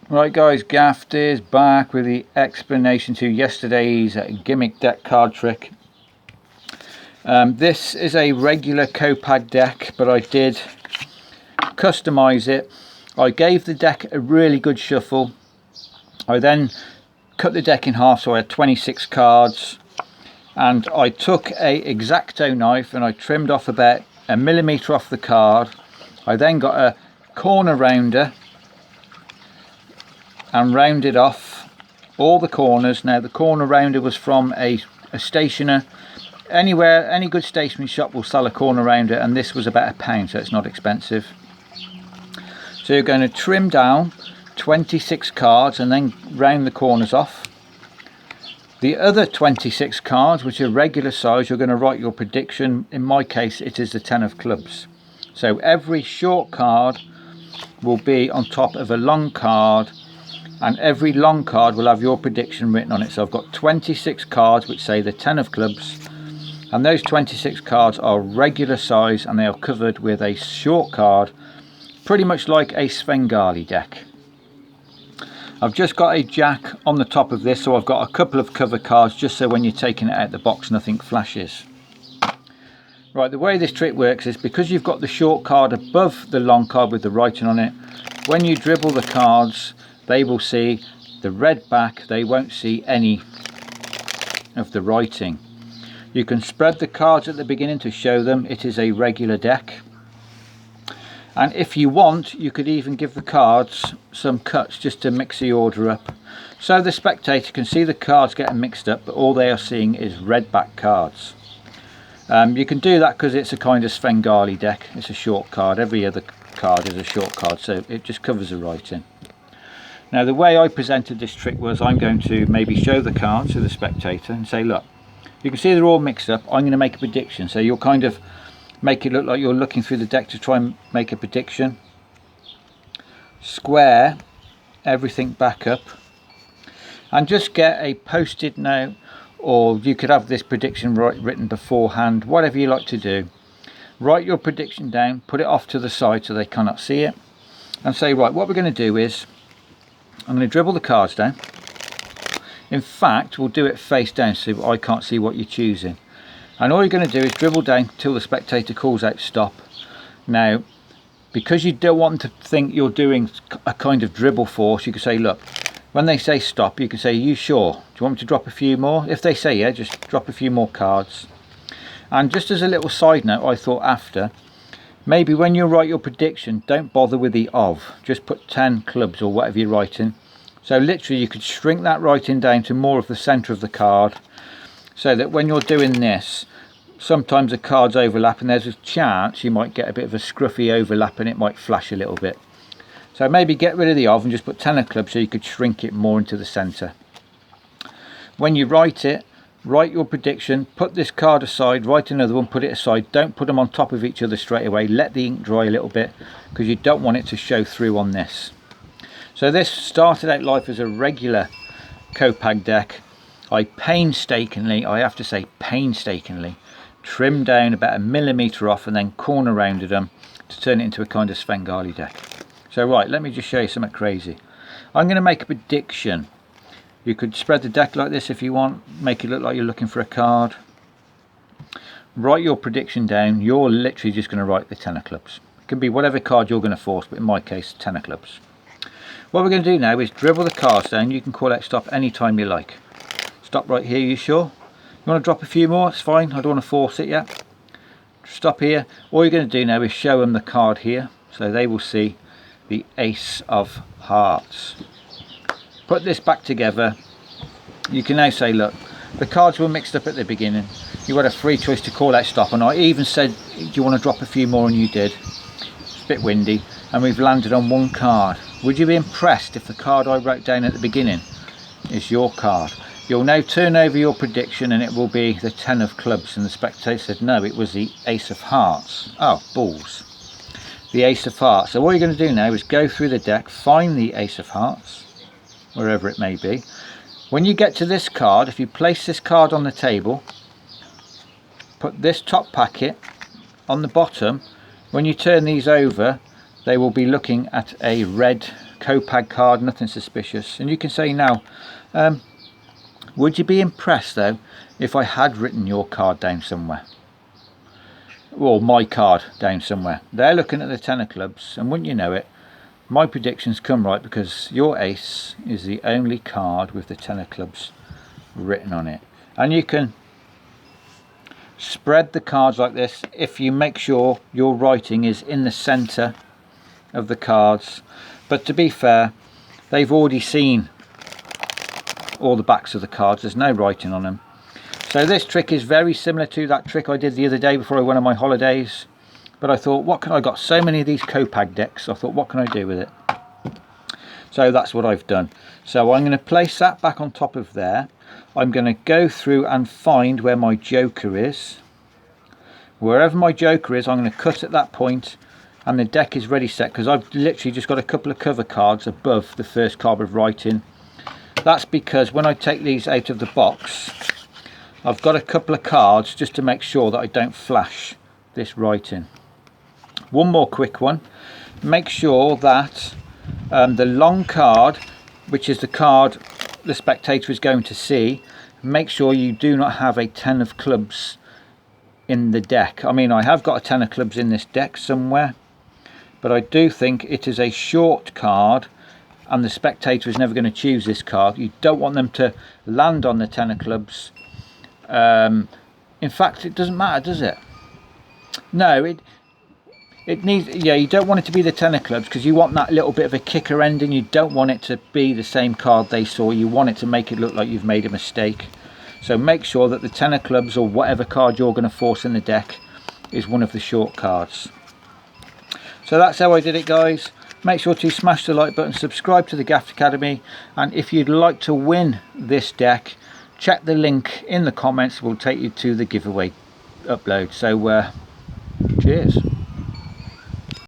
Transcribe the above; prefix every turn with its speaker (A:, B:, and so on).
A: Right guys, Gaffed is back with the explanation to yesterday's gimmick deck card trick. This is a regular Copag deck, but I did customize it. I gave the deck a really good shuffle. I then cut the deck in half, so I had 26 cards, and I took a X-Acto knife and I trimmed off about 1 millimeter off the card. I then got a corner rounder and rounded off all the corners. Now the corner rounder was from a stationer. Anywhere, any good stationery shop will sell a corner rounder, and this was about £1, so it's not expensive. So you're going to trim down 26 cards and then round the corners off. The other 26 cards, which are regular size, you're going to write your prediction. In my case it is the 10 of clubs. So every short card will be on top of a long card, and every long card will have your prediction written on it. So I've got 26 cards which say the 10 of clubs, and those 26 cards are regular size and they are covered with a short card, pretty much like a Svengali deck. I've just got a jack on the top of this, so I've got a couple of cover cards just so when you're taking it out of the box nothing flashes. Right, the way this trick works is because you've got the short card above the long card with the writing on it, when you dribble the cards they will see the red back, they won't see any of the writing. You can spread the cards at the beginning to show them it is a regular deck, and if you want you could even give the cards some cuts just to mix the order up, so the spectator can see the cards getting mixed up but all they are seeing is red back cards. You can do that because it's a kind of Svengali deck, it's a short card. Every other card is a short card, so it just covers the writing. Now the way I presented this trick was I'm going to maybe show the cards to the spectator and say, look, you can see they're all mixed up, I'm going to make a prediction. So you'll kind of make it look like you're looking through the deck to try and make a prediction. Square everything back up and just get a post-it note, or you could have this prediction written beforehand, whatever you like to do. Write your prediction down, put it off to the side so they cannot see it, and say, right, what we're going to do is I'm going to dribble the cards down. In fact, we'll do it face down so I can't see what you're choosing. And all you're going to do is dribble down till the spectator calls out stop. Now, because you don't want them to think you're doing a kind of dribble force, you can say, look, when they say stop, you can say, are you sure? Do you want me to drop a few more? If they say yeah, just drop a few more cards. And just as a little side note, I thought after, maybe when you write your prediction, don't bother with the of. Just put 10 clubs or whatever you're writing. So literally you could shrink that writing down to more of the centre of the card, so that when you're doing this, sometimes the cards overlap and there's a chance you might get a bit of a scruffy overlap and it might flash a little bit. So maybe get rid of the of and just put 10 of clubs so you could shrink it more into the centre. When you write it, write your prediction, put this card aside, write another one, put it aside. Don't put them on top of each other straight away. Let the ink dry a little bit because you don't want it to show through on this. So this started out life as a regular Copag deck. I painstakingly, I have to say painstakingly, trimmed down about 1 millimeter off and then corner rounded them to turn it into a kind of Svengali deck. So right, let me just show you something crazy. I'm going to make a prediction. You could spread the deck like this if you want, make it look like you're looking for a card. Write your prediction down. You're literally just going to write the 10 of clubs. It can be whatever card you're going to force, but in my case 10 of clubs. What we're going to do now is dribble the cards down. You can call out stop anytime you like. Stop right here, you sure? You want to drop a few more? It's fine, I don't want to force it yet. Stop here. All you're going to do now is show them the card here, so they will see the ace of hearts. Put this back together. You can now say, look, the cards were mixed up at the beginning. You had a free choice to call out stop, and I even said, do you want to drop a few more, and you did. It's a bit windy, and we've landed on one card. Would you be impressed if the card I wrote down at the beginning is your card? You'll now turn over your prediction and it will be the 10 of clubs, and the spectator said no, it was the ace of hearts. Oh, balls. The ace of hearts. So what you're going to do now is go through the deck, find the ace of hearts, wherever it may be. When you get to this card, if you place this card on the table, put this top packet on the bottom. When you turn these over, they will be looking at a red Copag card, nothing suspicious. And you can say now, would you be impressed though if I had written your card down somewhere, or my card down somewhere? They're looking at the 10 of clubs, and wouldn't you know it, my predictions come right, because your ace is the only card with the 10 of clubs written on it. And you can spread the cards like this if you make sure your writing is in the center of the cards. But to be fair, they've already seen all the backs of the cards, there's no writing on them. So this trick is very similar to that trick I did the other day before I went on my holidays. But I thought, what can I got so many of these Copag decks, I thought, what can I do with it? So that's what I've done. So I'm going to place that back on top of there. I'm going to go through and find where my joker is. Wherever my joker is, I'm going to cut at that point, and the deck is ready set, because I've literally just got a couple of cover cards above the first card of writing. That's because when I take these out of the box, I've got a couple of cards just to make sure that I don't flash this writing. One more quick one. Make sure that the long card, which is the card the spectator is going to see, make sure you do not have a 10 of clubs in the deck. I mean, I have got a 10 of clubs in this deck somewhere, but I do think it is a short card, and the spectator is never going to choose this card. You don't want them to land on the 10 of clubs. In fact, it doesn't matter, does it? No, it needs, yeah, you don't want it to be the 10 of clubs, because you want that little bit of a kicker ending. You don't want it to be the same card they saw. You want it to make it look like you've made a mistake. So make sure that the 10 of clubs, or whatever card you're going to force in the deck, is one of the short cards. So that's how I did it, guys. Make sure to smash the like button, subscribe to the Gaffed Academy, and if you'd like to win this deck, check the link in the comments. We'll take you to the giveaway upload. So cheers.